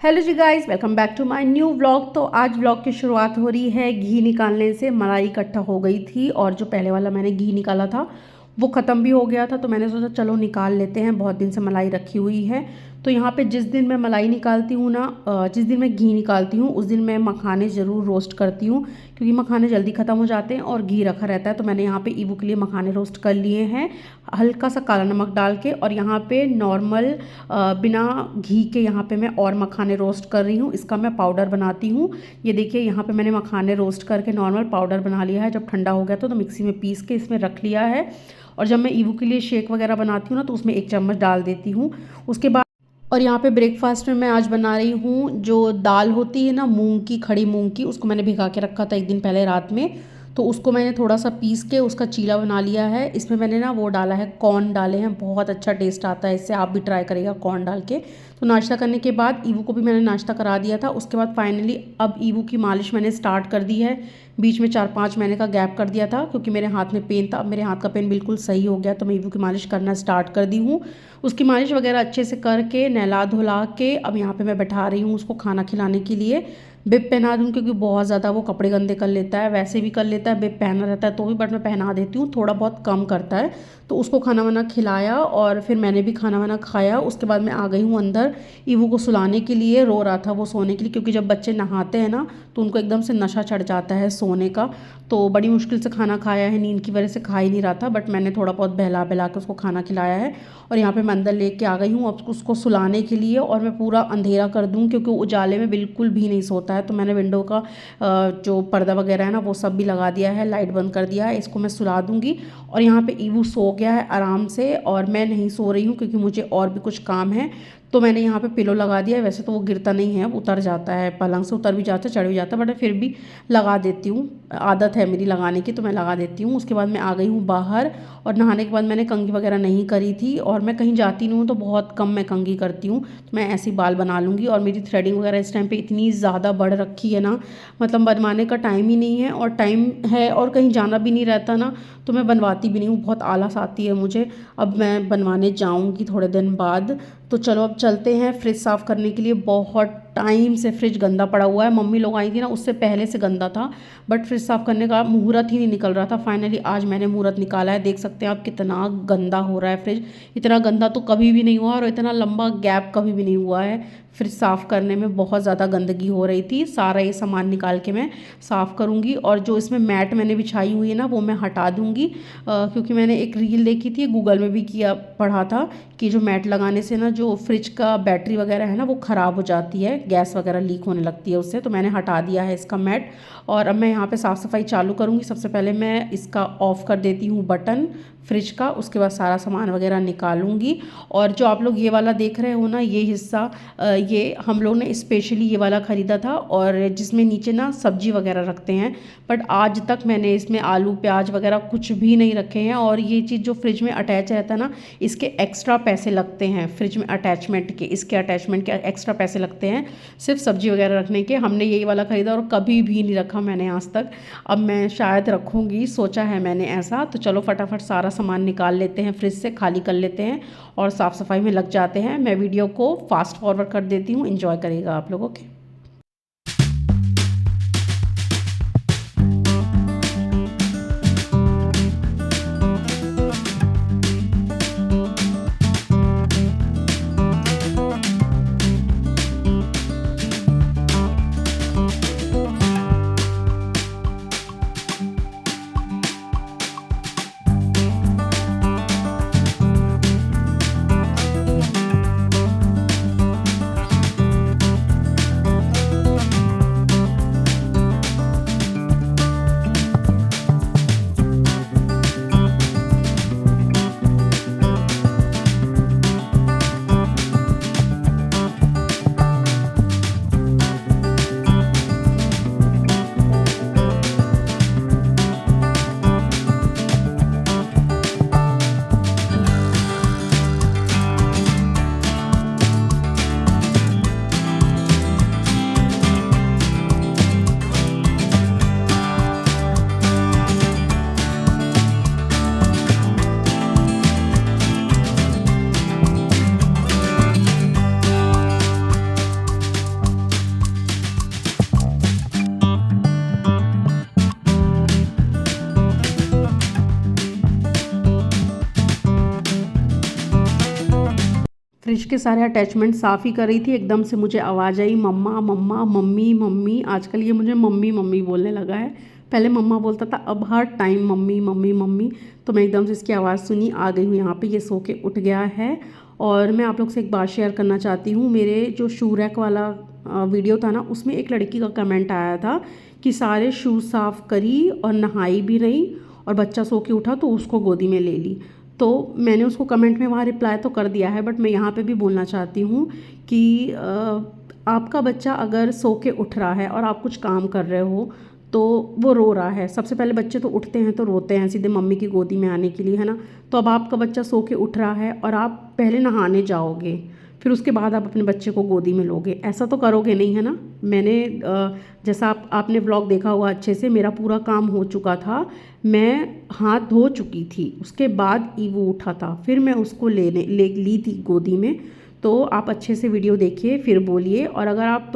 Hello जी guys, welcome back to my new vlog. तो आज व्लॉग की शुरुआत हो रही है घी निकालने से। मलाई इकट्ठा हो गई थी और जो पहले वाला मैंने घी निकाला था वो ख़त्म भी हो गया था, तो मैंने सोचा चलो निकाल लेते हैं, बहुत दिन से मलाई रखी हुई है। तो यहाँ पे जिस दिन मैं मलाई निकालती हूँ ना, जिस दिन मैं घी निकालती हूँ उस दिन मैं मखाने ज़रूर रोस्ट करती हूँ, क्योंकि मखाने जल्दी ख़त्म हो जाते हैं और घी रखा रहता है। तो मैंने यहाँ पे ईबू के लिए मखाने रोस्ट कर लिए हैं हल्का सा काला नमक डाल के, और यहाँ पे नॉर्मल बिना घी के यहाँ पे मैं और मखाने रोस्ट कर रही हूँ। इसका मैं पाउडर बनाती हूँ। ये देखिए यहाँ पे मैंने मखाने रोस्ट करके नॉर्मल पाउडर बना लिया है। जब ठंडा हो गया तो मिक्सी में पीस के इसमें रख लिया है। और जब मैं ईबू के लिए शेक वगैरह बनाती हूँ ना तो उसमें 1 चम्मच डाल देती हूँ। उसके बाद और यहाँ पे ब्रेकफास्ट में मैं आज बना रही हूँ जो दाल होती है ना, मूंग की, खड़ी मूंग की, उसको मैंने भिगा के रखा था एक दिन पहले रात में। तो उसको मैंने थोड़ा सा पीस के उसका चीला बना लिया है। इसमें मैंने ना वो डाला है, कॉर्न डाले हैं, बहुत अच्छा टेस्ट आता है इससे। आप भी ट्राई करिएगा कॉर्न डाल के। तो नाश्ता करने के बाद ईवू को भी मैंने नाश्ता करा दिया था। उसके बाद फाइनली अब ईवू की मालिश मैंने स्टार्ट कर दी है। बीच में 4-5 महीने का गैप कर दिया था क्योंकि मेरे हाथ में पेन था। अब मेरे हाथ का पेन बिल्कुल सही हो गया, तो मैं ईवू की मालिश करना स्टार्ट कर दी हूँ। उसकी मालिश वगैरह अच्छे से करके नहला धुला के अब यहाँ पे मैं बैठा रही हूँ उसको खाना खिलाने के लिए। बिब पहना दूँ क्योंकि बहुत ज़्यादा वो कपड़े गंदे कर लेता है, वैसे भी कर लेता है, बिब पहना रहता है तो भी, बट मैं पहना देती हूँ, थोड़ा बहुत कम करता है। तो उसको खाना वाना खिलाया और फिर मैंने भी खाना वाना खाया। उसके बाद मैं आ गई हूँ अंदर ईवू को सुलाने के लिए। रो रहा था वो सोने के लिए, क्योंकि जब बच्चे नहाते हैं ना तो उनको एकदम से नशा चढ़ जाता है सोने का। तो बड़ी मुश्किल से खाना खाया है, नींद की वजह से खा ही नहीं रहा था, बट मैंने थोड़ा बहुत बहला बहला के उसको खाना खिलाया है। और यहाँ पे मैं अंदर लेके आ गई हूँ अब उसको सुलाने के लिए। और मैं पूरा अंधेरा कर दूँ क्योंकि उजाले में बिल्कुल भी नहीं सोता है। तो मैंने विंडो का जो पर्दा वगैरह है ना वो सब भी लगा दिया है, लाइट बंद कर दिया है। इसको मैं सुला दूँगी। और यहाँ पे ईवू सो गया है आराम से और मैं नहीं सो रही हूँ क्योंकि मुझे और भी कुछ काम है। तो मैंने यहाँ पे पिलो लगा दिया है। वैसे तो वो गिरता नहीं है, उतर जाता है, पलंग से उतर भी जाता है, चढ़ भी जाता है, बट फिर भी लगा देती हूँ, आदत है मेरी लगाने की, तो मैं लगा देती हूँ। उसके बाद मैं आ गई हूँ बाहर और नहाने के बाद मैंने कंघी वगैरह नहीं करी थी। और मैं कहीं जाती नहीं हूँ तो बहुत कम मैं कंघी करती हूँ, तो मैं ऐसे ही बाल बना लूँगी। और मेरी थ्रेडिंग वगैरह इस टाइम पे इतनी ज़्यादा बढ़ रखी है ना, मतलब बनवाने का टाइम ही नहीं है, और टाइम है और कहीं जाना भी नहीं रहता ना, तो मैं बनवाती भी नहीं हूँ, बहुत आलस आती है मुझे। अब मैं बनवाने जाऊँगी थोड़े दिन बाद। तो चलो अब चलते हैं फ्रिज साफ़ करने के लिए। बहुत टाइम से फ्रिज गंदा पड़ा हुआ है, मम्मी लोग आई थी ना उससे पहले से गंदा था, बट फ्रिज साफ़ करने का मुहूर्त ही नहीं निकल रहा था। फाइनली आज मैंने मुहूर्त निकाला है। देख सकते हैं आप कितना गंदा हो रहा है फ्रिज। इतना गंदा तो कभी भी नहीं हुआ और इतना लंबा गैप कभी भी नहीं हुआ है। फ्रिज साफ़ करने में बहुत ज़्यादा गंदगी हो रही थी। सारा ये सामान निकाल के मैं साफ़ करूँगी। और जो इसमें मैट मैंने बिछाई हुई है ना वो मैं हटा दूँगी, क्योंकि मैंने एक रील देखी थी, गूगल में भी किया पढ़ा था कि जो मैट लगाने से ना जो फ्रिज का बैटरी वगैरह है ना वो ख़राब हो जाती है, गैस वगैरह लीक होने लगती है उससे। तो मैंने हटा दिया है इसका मैट। और अब मैं यहाँ पे साफ़ सफाई चालू करूँगी। सबसे पहले मैं इसका ऑफ़ कर देती हूँ बटन फ्रिज का, उसके बाद सारा सामान वगैरह निकालूंगी। और जो आप लोग ये वाला देख रहे हो ना, ये हिस्सा, ये हम लोग ने स्पेशली ये वाला ख़रीदा था, और जिसमें नीचे ना सब्जी वगैरह रखते हैं, बट आज तक मैंने इसमें आलू प्याज वगैरह कुछ भी नहीं रखे हैं। और ये चीज़ जो फ्रिज में अटैच रहता है ना, इसके एक्स्ट्रा पैसे लगते हैं, फ्रिज में अटैचमेंट के, इसके अटैचमेंट के एक्स्ट्रा पैसे लगते हैं सिर्फ सब्जी वगैरह रखने के। हमने यही वाला ख़रीदा और कभी भी नहीं रखा मैंने आज तक। अब मैं शायद रखूँगी, सोचा है मैंने ऐसा। तो चलो फटाफट सारा सामान निकाल लेते हैं फ्रिज से, खाली कर लेते हैं और साफ़ सफाई में लग जाते हैं। मैं वीडियो को फास्ट फॉरवर्ड कर देती हूँ, एंजॉय करिएगा आप लोगों के। के सारे अटैचमेंट साफ़ ही कर रही थी, एकदम से मुझे आवाज़ आई, मम्मा मम्मा मम्मी मम्मी। आजकल ये मुझे मम्मी मम्मी बोलने लगा है, पहले मम्मा बोलता था, अब हर टाइम मम्मी मम्मी मम्मी। तो मैं एकदम से इसकी आवाज़ सुनी, आ गई हूँ यहाँ पे, ये सो के उठ गया है। और मैं आप लोग से एक बात शेयर करना चाहती हूँ, मेरे जो शू रैक वाला वीडियो था ना, उसमें एक लड़की का कमेंट आया था कि सारे शूज़ साफ़ करी और नहाई भी नहीं, और बच्चा सो के उठा तो उसको गोदी में ले ली। तो मैंने उसको कमेंट में वहाँ रिप्लाई तो कर दिया है, बट मैं यहाँ पे भी बोलना चाहती हूँ कि आपका बच्चा अगर सो के उठ रहा है और आप कुछ काम कर रहे हो तो वो रो रहा है, सबसे पहले बच्चे तो उठते हैं तो रोते हैं सीधे मम्मी की गोदी में आने के लिए, है ना। तो अब आपका बच्चा सो के उठ रहा है और आप पहले नहाने जाओगे, फिर उसके बाद आप अपने बच्चे को गोदी में लोगे, ऐसा तो करोगे नहीं, है ना। मैंने जैसा आपने व्लॉग देखा हुआ अच्छे से, मेरा पूरा काम हो चुका था, मैं हाथ धो चुकी थी, उसके बाद ईवू उठा था, फिर मैं उसको ली थी गोदी में। तो आप अच्छे से वीडियो देखिए फिर बोलिए। और अगर आप,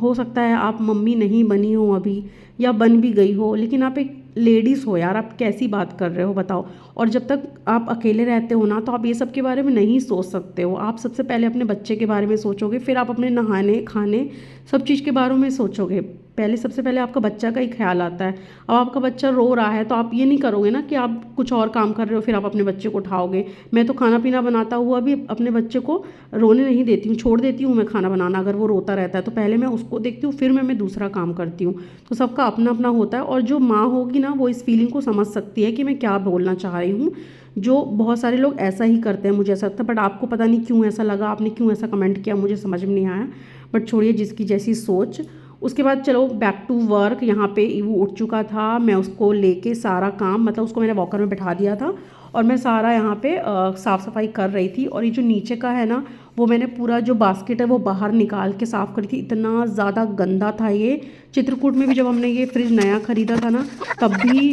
हो सकता है आप मम्मी नहीं बनी हो अभी, या बन भी गई हो, लेकिन आप एक लेडीज़ हो यार, आप कैसी बात कर रहे हो बताओ। और जब तक आप अकेले रहते हो ना, तो आप ये सब के बारे में नहीं सोच सकते हो। आप सबसे पहले अपने बच्चे के बारे में सोचोगे, फिर आप अपने नहाने खाने सब चीज़ के बारे में सोचोगे। पहले सबसे पहले आपका बच्चा का ही ख्याल आता है। अब आपका बच्चा रो रहा है तो आप ये नहीं करोगे ना कि आप कुछ और काम कर रहे हो फिर आप अपने बच्चे को उठाओगे। मैं तो खाना पीना बनाता हुआ भी अपने बच्चे को रोने नहीं देती हूँ, छोड़ देती हूँ मैं खाना बनाना। अगर वो रोता रहता है तो पहले मैं उसको देखती हूँ, फिर मैं दूसरा काम करती हूँ। तो सबका अपना अपना होता है, और जो माँ होगी ना, वो इस फीलिंग को समझ सकती है कि मैं क्या बोलना चाह रही हूँ। जो बहुत सारे लोग ऐसा ही करते हैं, मुझे ऐसा लगता है, बट आपको पता नहीं क्यों ऐसा लगा, आपने क्यों ऐसा कमेंट किया, मुझे समझ में नहीं आया। बट छोड़िए, जिसकी जैसी सोच। उसके बाद चलो बैक टू वर्क। यहाँ पे ईवू उठ चुका था, मैं उसको लेके सारा काम, मतलब उसको मैंने वॉकर में बैठा दिया था और मैं सारा यहाँ पे साफ़ सफाई कर रही थी। और ये जो नीचे का है ना, वो मैंने पूरा जो बास्केट है वो बाहर निकाल के साफ़ करी थी, इतना ज़्यादा गंदा था ये। चित्रकूट में भी जब हमने ये फ्रिज नया ख़रीदा था ना, तब भी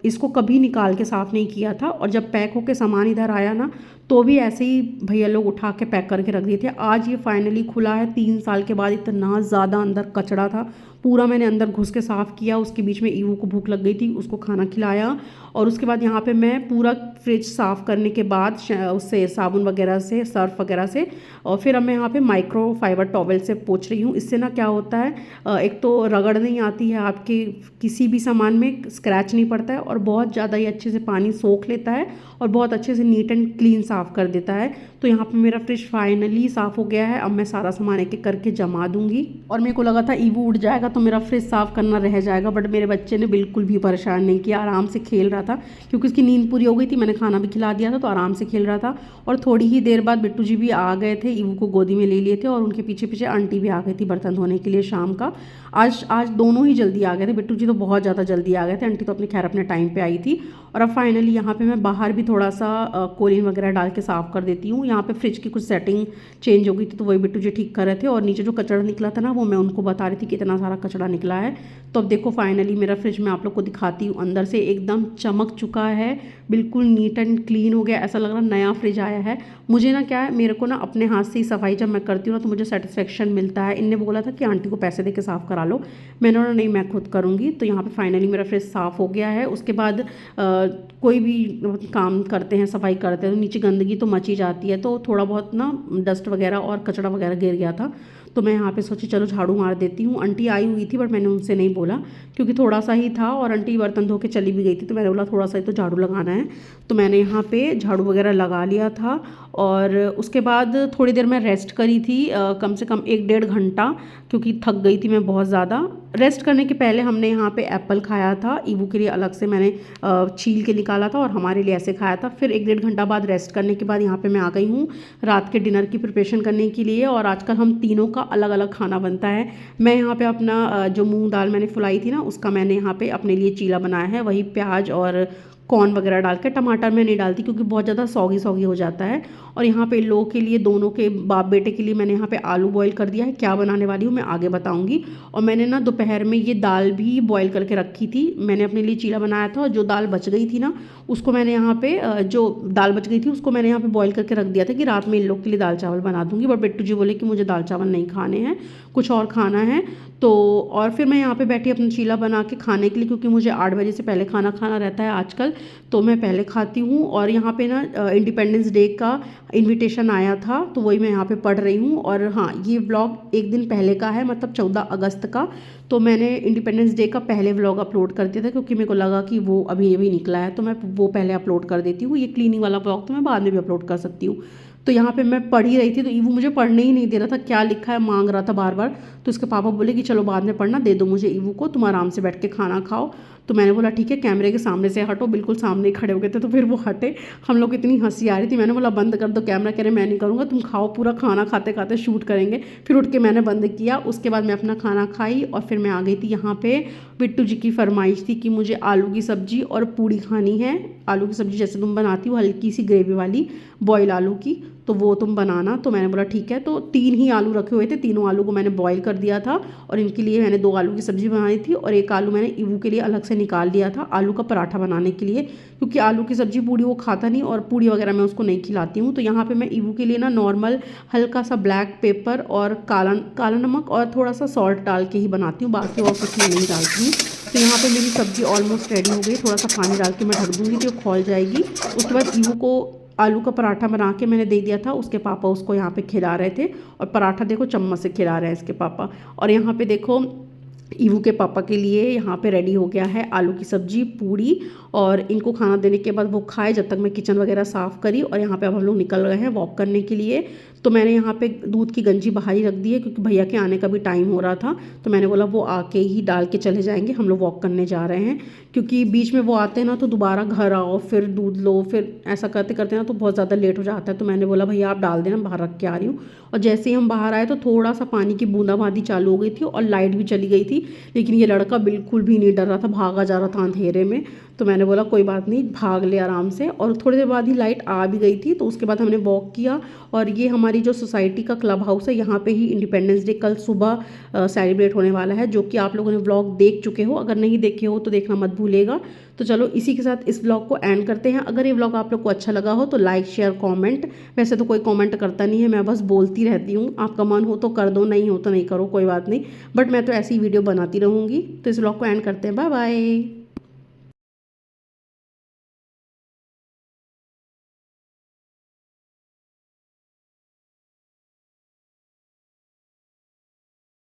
इसको कभी निकाल के साफ़ नहीं किया था, और जब पैक होके सामान इधर आया ना, तो भी ऐसे ही भैया लोग उठा के पैक करके रख दिए थे। आज ये फाइनली खुला है 3 साल के बाद। इतना ज़्यादा अंदर कचरा था, पूरा मैंने अंदर घुस के साफ़ किया। उसके बीच में ईवू को भूख लग गई थी, उसको खाना खिलाया। और उसके बाद यहाँ पे मैं पूरा फ्रिज साफ़ करने के बाद उससे साबुन वगैरह से, सर्फ वगैरह से, और फिर अब मैं यहाँ पे माइक्रो फाइबर टॉवल से पोंछ रही हूँ। इससे ना क्या होता है, एक तो रगड़ नहीं आती है, आपके किसी भी सामान में स्क्रैच नहीं पड़ता है, और बहुत ज़्यादा ही अच्छे से पानी सोख लेता है और बहुत अच्छे से नीट एंड क्लीन साफ़ कर देता है। तो यहाँ पे मेरा फ्रिज फाइनली साफ़ हो गया है। अब मैं सारा सामान एक एक करके जमा दूंगी। और मेरे को लगा था ईवू उठ जाएगा तो मेरा फ्रिज साफ़ करना रह जाएगा, बट मेरे बच्चे ने बिल्कुल भी परेशान नहीं किया, आराम से खेल रहा था, क्योंकि उसकी नींद पूरी हो गई थी, मैंने खाना भी खिला दिया था, तो आराम से खेल रहा था। और थोड़ी ही देर बाद बिट्टू जी भी आ गए थे, ईवू को गोदी में ले लिए थे, और उनके पीछे पीछे आंटी भी आ गई थी बर्तन धोने के लिए शाम का। आज दोनों ही जल्दी आ गए थे, बिट्टू जी तो बहुत ज़्यादा जल्दी आ गए थे, आंटी तो अपने खैर अपने टाइम पे आई थी। और अब फाइनली यहाँ पे मैं बाहर भी थोड़ा सा कोलिन वगैरह डाल के साफ़ कर देती हूँ। यहाँ पे फ्रिज की कुछ सेटिंग चेंज हो गई थी, तो वही बिट्टू जी ठीक कर रहे थे। और नीचे जो कचरा निकला था ना, वो मैं उनको बता रही थी कि इतना सारा कचरा निकला है। तो अब देखो फाइनली मेरा फ्रिज मैं आप लोग को दिखाती हूँ, अंदर से एकदम चमक चुका है, बिल्कुल नीट एंड क्लीन हो गया, ऐसा लग रहा नया फ्रिज आया है। मुझे ना क्या है, मेरे को ना अपने हाथ से ही सफाई जब मैं करती हूँ ना, तो मुझे सेटिस्फेक्शन मिलता है। इनने बोला था कि आंटी को पैसे दे के साफ़ करा लो, मैंने बोला नहीं, मैं खुद करूँगी। तो यहाँ पे फाइनली मेरा फ्रिज साफ़ हो गया है। उसके बाद कोई भी काम करते हैं, सफाई करते हैं, तो नीचे गंदगी तो मची जाती है, तो थोड़ा बहुत ना डस्ट वगैरह और कचरा वगैरह गिर गया था, तो मैं यहाँ पे सोची चलो झाड़ू मार देती हूँ। आंटी आई हुई थी, बट मैंने उनसे नहीं बोला क्योंकि थोड़ा सा ही था, और आंटी बर्तन धो के चली भी गई थी, तो मैंने बोला थोड़ा सा ही तो झाड़ू लगाना है। तो मैंने यहाँ पे झाड़ू वगैरह लगा लिया था। और उसके बाद थोड़ी देर मैं रेस्ट करी थी, कम से कम 1-1.5 घंटा, क्योंकि थक गई थी मैं बहुत ज़्यादा। रेस्ट करने के पहले हमने यहाँ पे एप्पल खाया था, ईवू के लिए अलग से मैंने छील के निकाला था और हमारे लिए ऐसे खाया था। फिर 1-1.5 घंटा बाद रेस्ट करने के बाद यहाँ पे मैं आ गई हूँ रात के डिनर की प्रिपरेशन करने के लिए। और आजकल हम तीनों का अलग अलग खाना बनता है। मैं यहाँ पे अपना जो मूंग दाल मैंने फुलाई थी ना, उसका मैंने यहाँ पे अपने लिए चीला बनाया है, वही प्याज और कॉर्न वगैरह डाल के, टमाटर में नहीं डालती क्योंकि बहुत ज़्यादा सौगी सौगी हो जाता है। और यहाँ पे इन लोगों के लिए, दोनों के बाप बेटे के लिए मैंने यहाँ पे आलू बॉईल कर दिया है। क्या बनाने वाली हूँ मैं आगे बताऊँगी। और मैंने ना दोपहर में ये दाल भी बॉईल करके रखी थी, मैंने अपने लिए चीला बनाया था, और जो दाल बच गई थी ना, उसको मैंने यहाँ पे जो दाल बच गई थी उसको मैंने यहाँ पे बॉईल करके रख दिया था कि रात में इन लोग के लिए दाल चावल बना दूँगी। बट बिट्टू जी बोले कि मुझे दाल चावल नहीं खाने हैं, कुछ और खाना है। तो और फिर मैं यहाँ पे बैठी अपना चीला बना के खाने के लिए, क्योंकि मुझे 8 बजे से पहले खाना खाना रहता है आजकल, तो मैं पहले खाती हूँ। और यहाँ पे ना इंडिपेंडेंस डे का इनविटेशन आया था, तो वही मैं यहाँ पे पढ़ रही हूँ। और हाँ, ये व्लॉग एक दिन पहले का है, मतलब 14 अगस्त का। तो मैंने इंडिपेंडेंस डे का पहले व्लॉग अपलोड कर दिया था, क्योंकि मेरे को लगा कि वो अभी अभी निकला है, तो मैं वो पहले अपलोड कर देती हूँ। ये क्लीनिंग वाला व्लॉग तो मैं बाद में भी अपलोड कर सकती हूँ। तो यहाँ पे मैं पढ़ ही रही थी, तो ईवू मुझे पढ़ने ही नहीं दे रहा था, क्या लिखा है मांग रहा था बार बार। तो उसके पापा बोले कि चलो बाद में पढ़ना, दे दो मुझे ईवू को, तुम आराम से बैठ के खाना खाओ। तो मैंने बोला ठीक है, कैमरे के सामने से हटो, बिल्कुल सामने ही खड़े हो गए थे, तो फिर वो हटे। हम लोग इतनी हंसी आ रही थी, मैंने बोला बंद कर दो कैमरा। कह रहे मैं नहीं करूँगा, तुम खाओ, पूरा खाना खाते खाते शूट करेंगे। फिर उठ के मैंने बंद किया। उसके बाद मैं अपना खाना खाई और फिर मैं आ गई थी यहाँ पे। बिट्टू जी की फरमाइश थी कि मुझे आलू की सब्जी और पूड़ी खानी है। आलू की सब्जी जैसे तुम बनाती हो, हल्की सी ग्रेवी वाली, बॉयल आलू की, तो वो तुम बनाना। तो मैंने बोला ठीक है। तो 3 ही आलू रखे हुए थे, तीनों आलू को मैंने बॉईल कर दिया था। और इनके लिए मैंने 2 आलू की सब्ज़ी बनाई थी और 1 आलू मैंने ईवू के लिए अलग से निकाल लिया था आलू का पराठा बनाने के लिए, क्योंकि आलू की सब्ज़ी पूड़ी वो खाता नहीं और पूड़ी वगैरह मैं उसको नहीं खिलाती हूँ। तो यहाँ पे मैं ईवू के लिए ना नॉर्मल हल्का सा ब्लैक पेपर और काला काला नमक और थोड़ा सा सॉल्ट डाल के ही बनाती हूँ, बाकी और कुछ मैं नहीं डालती हूँ। तो यहाँ पे मेरी सब्ज़ी ऑलमोस्ट रेडी हो गई। थोड़ा सा पानी डाल के मैं ढक दूँगी तो खौल जाएगी। उसके बाद ईवू को आलू का पराठा बना के मैंने दे दिया था। उसके पापा उसको यहाँ पे खिला रहे थे और पराठा देखो चम्मच से खिला रहे हैं इसके पापा। और यहाँ पे देखो ईवू के पापा के लिए यहाँ पे रेडी हो गया है आलू की सब्जी, पूड़ी। और इनको खाना देने के बाद वो खाए, जब तक मैं किचन वगैरह साफ़ करी। और यहाँ पे अब हम लोग निकल गए हैं वॉक करने के लिए। तो मैंने यहाँ पे दूध की गंजी बाहर ही रख दी है, क्योंकि भैया के आने का भी टाइम हो रहा था। तो मैंने बोला वो आके ही डाल के चले जाएंगे, हम लोग वॉक करने जा रहे हैं। क्योंकि बीच में वो आते हैं ना, तो दोबारा घर आओ, फिर दूध लो, फिर ऐसा करते करते ना तो बहुत ज़्यादा लेट हो जाता है। तो मैंने बोला भैया आप डाल देना, बाहर रख के आ रही हूँ। और जैसे ही हम बाहर आए तो थोड़ा सा पानी की बूंदाबांदी चालू हो गई थी और लाइट भी चली गई थी। लेकिन ये लड़का बिल्कुल भी नहीं डर रहा था, भागा जा रहा था अंधेरे में। तो मैंने बोला कोई बात नहीं, भाग ले आराम से। और थोड़ी देर बाद ही लाइट आ भी गई थी। तो उसके बाद हमने वॉक किया। और ये हमारी जो सोसाइटी का क्लब हाउस है, यहाँ पे ही इंडिपेंडेंस डे कल सुबह सेलिब्रेट होने वाला है, जो कि आप लोगों ने व्लॉग देख चुके हो। अगर नहीं देखे हो तो देखना मत भूलिएगा। तो चलो इसी के साथ इस व्लॉग को एंड करते हैं। अगर ये व्लॉग आप लोग को अच्छा लगा हो तो लाइक शेयर कमेंट। वैसे तो कोई कमेंट करता नहीं है, मैं बस बोलती रहती हूँ। आपका मन हो तो कर दो, नहीं हो तो नहीं करो, कोई बात नहीं। बट मैं तो ऐसी वीडियो बनाती रहूँगी। तो इस व्लॉग को एंड करते हैं, बाय बाय।